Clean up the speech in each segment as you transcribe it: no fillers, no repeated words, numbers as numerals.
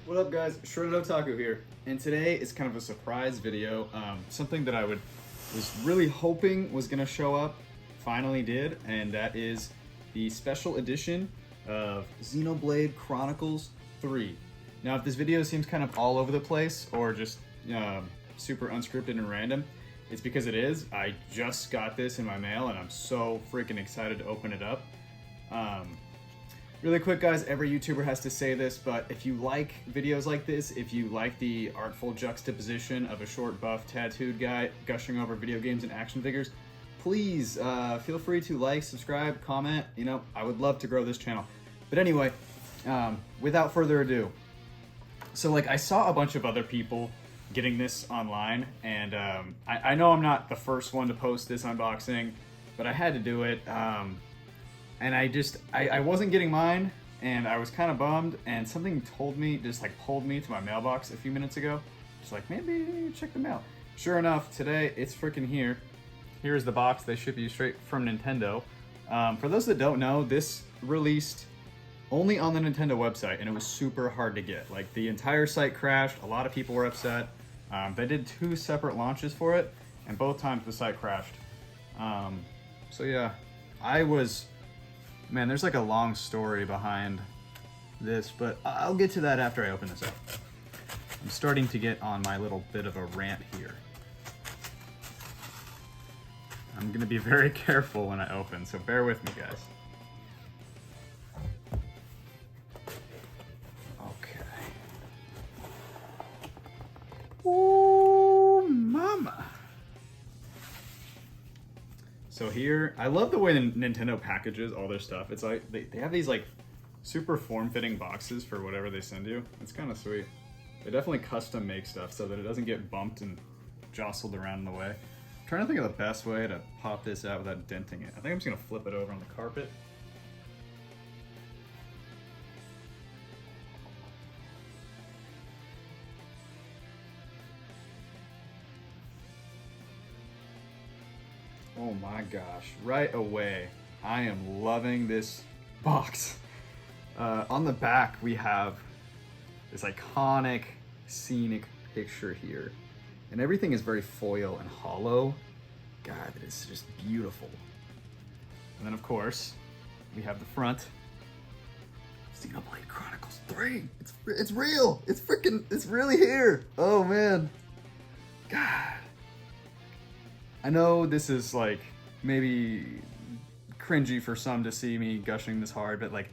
What up guys, Shredded Otaku here, and today is kind of a surprise video. Something that I was really hoping was gonna show up, finally did, and that is the special edition of Xenoblade Chronicles 3. Now if this video seems kind of all over the place, or just super unscripted and random, it's because it is. I just got this in my mail and I'm so freaking excited to open it up. Really quick guys, every YouTuber has to say this, but if you like videos like this, if you like the artful juxtaposition of a short buff tattooed guy gushing over video games and action figures, please feel free to like, subscribe, comment. You know, I would love to grow this channel. But anyway, without further ado, so like I saw a bunch of other people getting this online, and I know I'm not the first one to post this unboxing, but I had to do it. And I wasn't getting mine, and I was kind of bummed, and something told me, just like pulled me to my mailbox a few minutes ago. Just like, maybe check the mail. Sure enough, today it's freaking here. Here's the box they ship you straight from Nintendo. For those that don't know, this released only on the Nintendo website, and it was super hard to get. Like, the entire site crashed, a lot of people were upset. They did 2 separate launches for it, and both times the site crashed. So yeah, man, there's like a long story behind this, but I'll get to that after I open this up. I'm starting to get on my little bit of a rant here. I'm gonna be very careful when I open, so bear with me, guys. Okay. Ooh, mama. So here, I love the way Nintendo packages all their stuff. It's like, they have these like super form-fitting boxes for whatever they send you. It's kind of sweet. They definitely custom make stuff so that it doesn't get bumped and jostled around in the way. I'm trying to think of the best way to pop this out without denting it. I think I'm just gonna flip it over on the carpet. Oh my gosh, right away, I am loving this box. On the back, we have this iconic, scenic picture here. And everything is very foil and hollow. God, it is just beautiful. And then of course, we have the front. Xenoblade Chronicles 3, it's real, it's really here. Oh man, God. I know this is like maybe cringy for some to see me gushing this hard, but like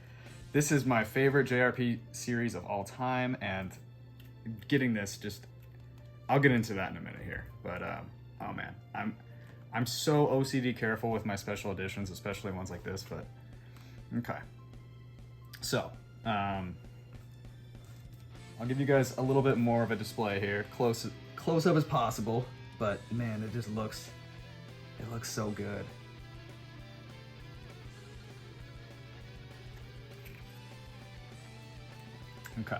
this is my favorite JRP series of all time, and getting this just, I'll get into that in a minute here. But oh man, I'm so OCD careful with my special editions, especially ones like this, but okay. So I'll give you guys a little bit more of a display here, close up as possible. But man, it just looks so good. Okay,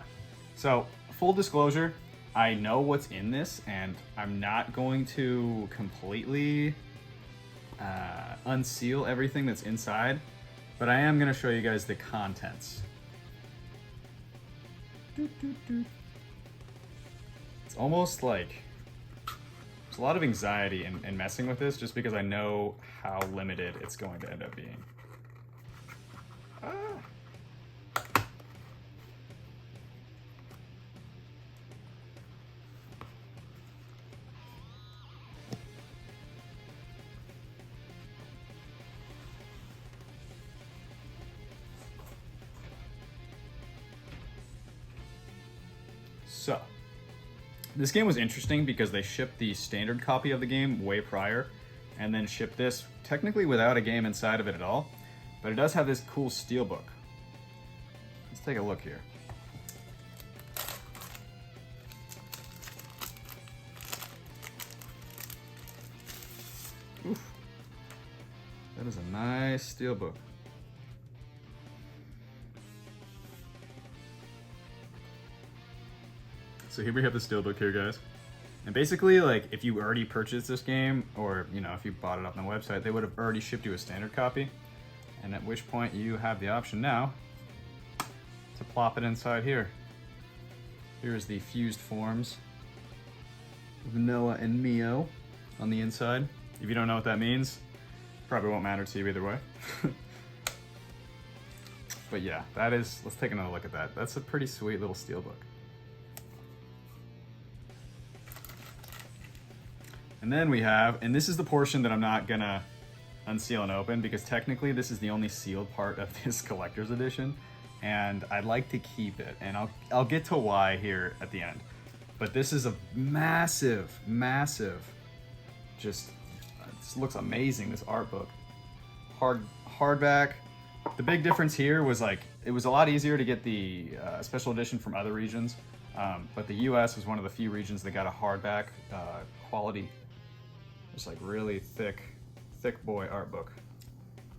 so full disclosure, I know what's in this, and I'm not going to completely unseal everything that's inside, but I am gonna show you guys the contents. It's almost like there's a lot of anxiety in messing with this, just because I know how limited it's going to end up being. So, this game was interesting because they shipped the standard copy of the game way prior, and then shipped this technically without a game inside of it at all, but it does have this cool steelbook. Let's take a look here. Oof. That is a nice steelbook. So here we have the steelbook here, guys. And basically, like, if you already purchased this game, or, you know, if you bought it off the website, they would have already shipped you a standard copy. And at which point you have the option now to plop it inside here. Here's the fused forms of Noah and Mio on the inside. If you don't know what that means, probably won't matter to you either way. But yeah, that is, let's take another look at that. That's a pretty sweet little steelbook. And then we have, and this is the portion that I'm not gonna unseal and open because technically this is the only sealed part of this collector's edition, and I'd like to keep it, and I'll get to why here at the end. But this is a massive, massive, just, this looks amazing, this art book. Hardback. The big difference here was like, it was a lot easier to get the special edition from other regions, but the US was one of the few regions that got a hardback quality, just like really thick boy art book.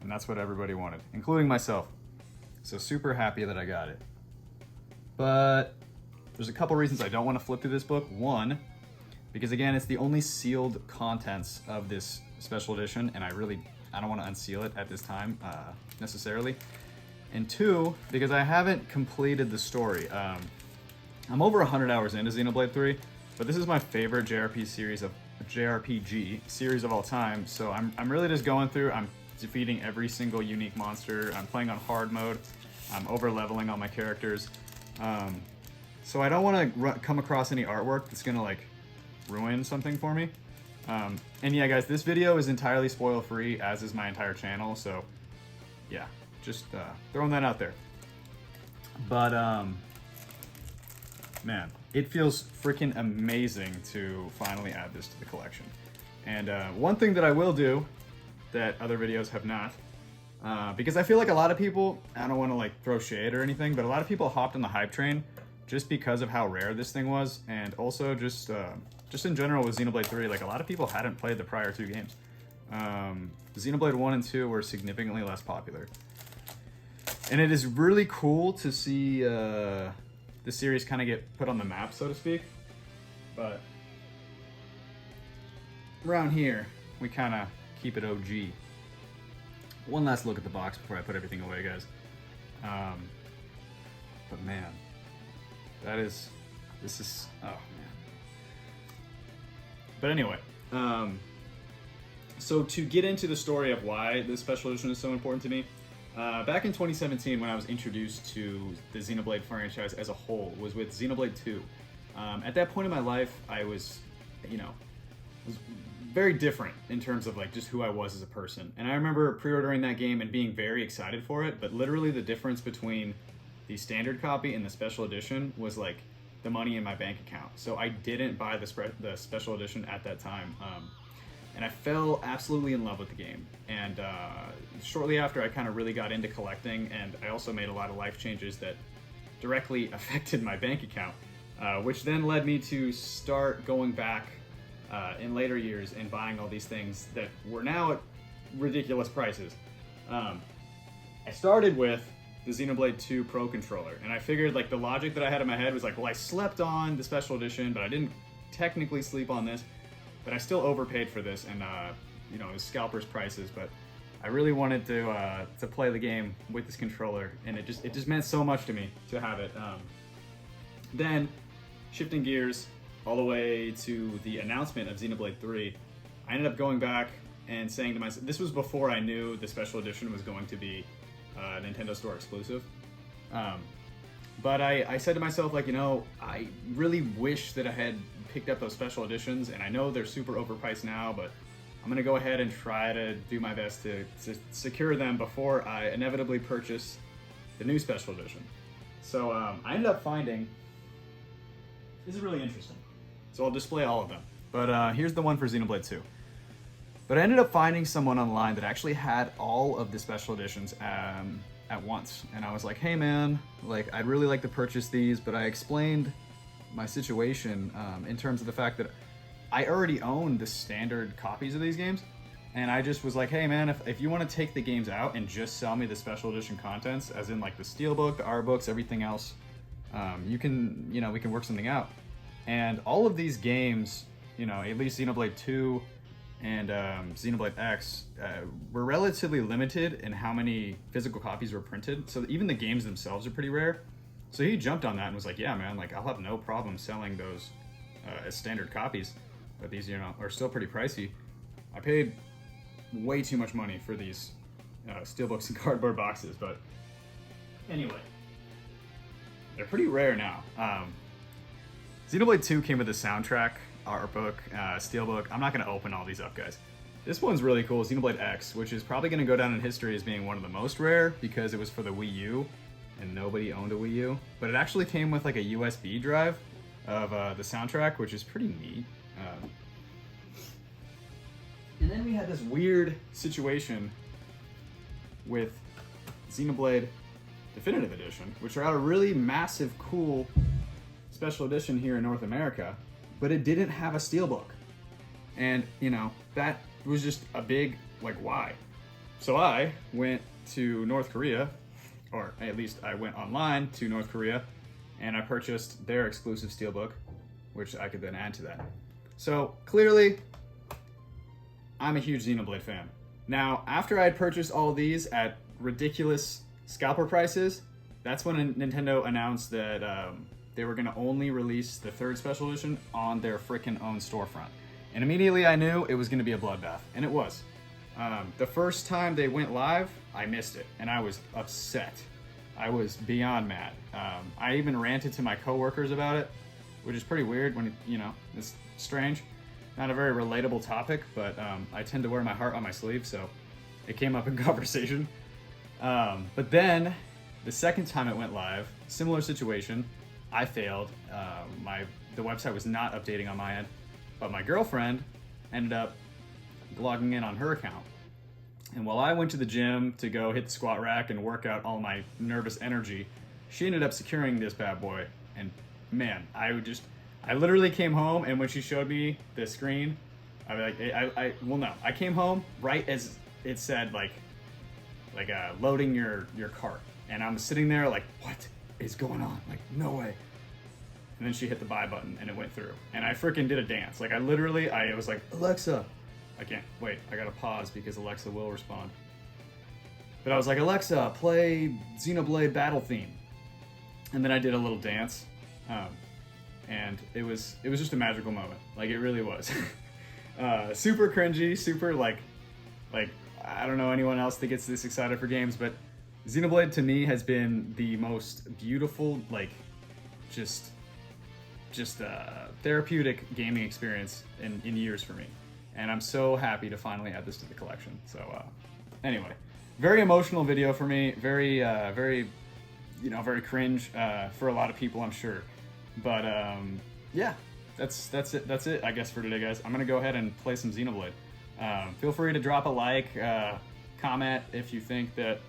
And that's what everybody wanted, including myself. So super happy that I got it. But there's a couple reasons I don't want to flip through this book. One, because again, it's the only sealed contents of this special edition, and I don't want to unseal it at this time necessarily. And two, because I haven't completed the story. I'm over 100 hours into Xenoblade 3, but this is my favorite JRPG series of all time. So I'm really just going through, I'm defeating every single unique monster. I'm playing on hard mode. I'm over leveling all my characters. So I don't want to come across any artwork that's gonna like ruin something for me. And yeah, guys, this video is entirely spoil free, as is my entire channel. So yeah, just throwing that out there. But man, it feels freaking amazing to finally add this to the collection. And one thing that I will do that other videos have not, because I feel like a lot of people, I don't want to like throw shade or anything, but a lot of people hopped on the hype train just because of how rare this thing was, and also just in general with Xenoblade 3, like a lot of people hadn't played the prior two games. Xenoblade 1 and 2 were significantly less popular. And it is really cool to see the series kind of get put on the map, so to speak. But around here, we kind of keep it OG. One last look at the box before I put everything away, guys. But man, this is, oh man. But anyway, so to get into the story of why this special edition is so important to me, back in 2017 when I was introduced to the Xenoblade franchise as a whole was with Xenoblade 2. At that point in my life, I was, was very different in terms of like just who I was as a person. And I remember pre-ordering that game and being very excited for it, but literally the difference between the standard copy and the special edition was like the money in my bank account. So I didn't buy the special edition at that time. And I fell absolutely in love with the game. And shortly after, I kind of really got into collecting, and I also made a lot of life changes that directly affected my bank account, which then led me to start going back in later years and buying all these things that were now at ridiculous prices. I started with the Xenoblade 2 Pro Controller, and I figured like the logic that I had in my head was like, well, I slept on the special edition, but I didn't technically sleep on this, but I still overpaid for this, and it was scalpers prices, but I really wanted to play the game with this controller, and it just meant so much to me to have it. Then, shifting gears all the way to the announcement of Xenoblade 3, I ended up going back and saying to myself, this was before I knew the special edition was going to be Nintendo Store exclusive. But I said to myself, like, I really wish that I had picked up those special editions, and I know they're super overpriced now, but I'm gonna go ahead and try to do my best to secure them before I inevitably purchase the new special edition. So I ended up finding, this is really interesting, so I'll display all of them, but here's the one for Xenoblade 2. But I ended up finding someone online that actually had all of the special editions at once. And I was like, hey man, like I'd really like to purchase these, but I explained my situation in terms of the fact that I already own the standard copies of these games. And I just was like, hey man, if you want to take the games out and just sell me the special edition contents, as in like the steelbook, the art books, everything else, we can work something out. And all of these games, at least Xenoblade 2, and Xenoblade X were relatively limited in how many physical copies were printed. So even the games themselves are pretty rare. So he jumped on that and was like, yeah, man, like I'll have no problem selling those as standard copies, but these, you know, are still pretty pricey. I paid way too much money for these steelbooks and cardboard boxes, but anyway, they're pretty rare now. Xenoblade 2 came with a soundtrack, art book, steelbook. I'm not going to open all these up, guys. This one's really cool, Xenoblade X, which is probably going to go down in history as being one of the most rare because it was for the Wii U, and nobody owned a Wii U. But it actually came with like a USB drive of the soundtrack, which is pretty neat. And then we had this weird situation with Xenoblade Definitive Edition, which are out a really massive, cool special edition here in North America, but it didn't have a steelbook. And, you know, that was just a big, like, why? So I went to North Korea, or at least I went online to North Korea, and I purchased their exclusive steelbook, which I could then add to that. So clearly, I'm a huge Xenoblade fan. Now, after I had purchased all of these at ridiculous scalper prices, that's when Nintendo announced that they were gonna only release the third special edition on their frickin' own storefront. And immediately I knew it was gonna be a bloodbath, and it was. The first time they went live, I missed it, and I was upset. I was beyond mad. I even ranted to my coworkers about it, which is pretty weird when, you know, it's strange. Not a very relatable topic, but I tend to wear my heart on my sleeve, so it came up in conversation. But then, the second time it went live, similar situation, I failed. The website was not updating on my end, but my girlfriend ended up logging in on her account. And while I went to the gym to go hit the squat rack and work out all my nervous energy, she ended up securing this bad boy. And man, I literally came home, and when she showed me the screen, I was like, I came home right as it said like loading your cart, and I'm sitting there like, what is going on? Like, no way. And then she hit the buy button, and it went through, and I freaking did a dance. Like, I was like, Alexa, I can't wait. I gotta pause because Alexa will respond. But I was like, Alexa, play Xenoblade Battle theme, and then I did a little dance. And it was just a magical moment. Like, it really was. Super cringy, super like I don't know anyone else that gets this excited for games, but Xenoblade to me has been the most beautiful, like, just therapeutic gaming experience in years for me. And I'm so happy to finally add this to the collection. So anyway, very emotional video for me, very very cringe for a lot of people, I'm sure. But yeah, that's it I guess for today, guys. I'm gonna go ahead and play some Xenoblade. Feel free to drop a like, comment if you think that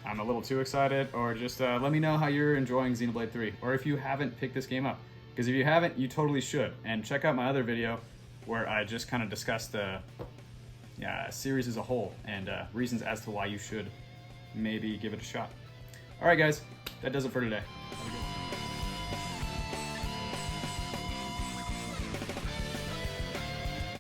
I'm a little too excited, or just let me know how you're enjoying Xenoblade 3, or if you haven't picked this game up. Because if you haven't, you totally should. And check out my other video where I just kind of discussed the series as a whole and reasons as to why you should maybe give it a shot. All right, guys, that does it for today. Have a good